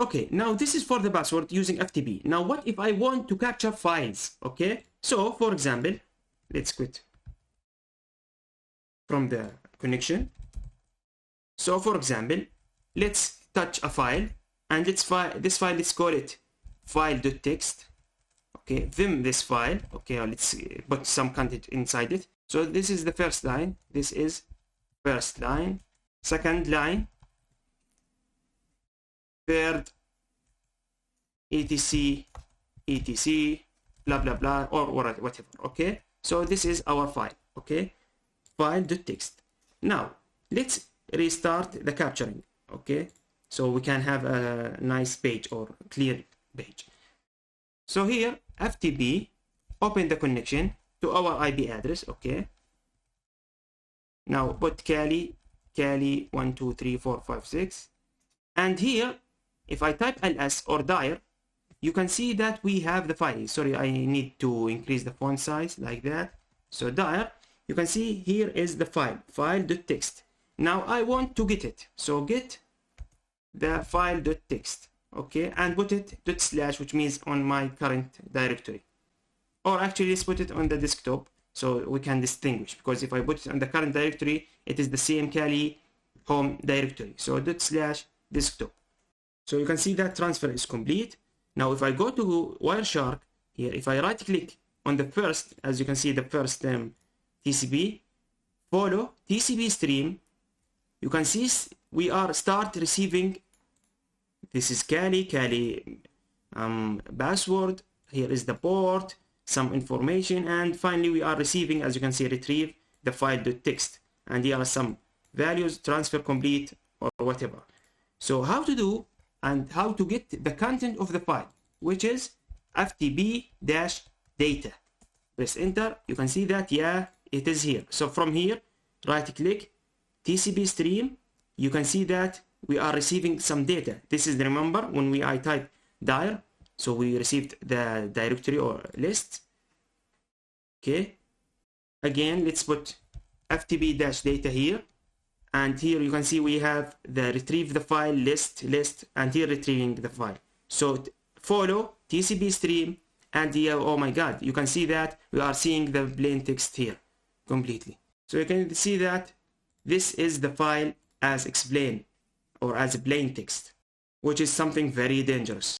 Okay, now this is for the password using FTP. Now what if I want to capture files? Okay, so for example, let's quit from the connection. So for example, let's touch a file, and this file, let's call it file.txt. Okay, vim this file. Okay, let's put some content inside it. So this is the first line, this is first line, second line, third, etc, blah blah blah, or whatever. Okay, so this is our file. Okay, file.txt. Now let's restart the capturing. Okay, so we can have a nice page or clear page. So here FTP, open the connection to our IP address. Okay, now put Kali 1 2 3 4 5 6, and here if I type ls or dir, you can see that we have the file. Sorry, I need to increase the font size like that. So dir, you can see here is the file.txt. Now I want to get it, so get the file.txt. Okay, and put it /, which means on my current directory, or actually let's put it on the desktop so we can distinguish, because if I put it on the current directory, it is the same Kali home directory. So / desktop. So you can see that transfer is complete. Now if I go to Wireshark here, if I right click on the first, as you can see the first TCP, follow TCP stream, you can see we are start receiving, this is Kali password, here is the port, some information, and finally we are receiving, as you can see, retrieve the file.txt, and here are some values, transfer complete or whatever. So how to do and how to get the content of the file, which is FTP-data. Press enter, you can see that, yeah, it is here. So from here, right click, TCP stream, you can see that we are receiving some data. This is, remember, when I type dir, so we received the directory or list. Okay, again, let's put FTP-data here, and here you can see we have the retrieve the file list, and here retrieving the file. So follow TCP stream, and here, oh my god, you can see that we are seeing the plain text here completely. So you can see that this is the file as explained, or as a plain text, which is something very dangerous.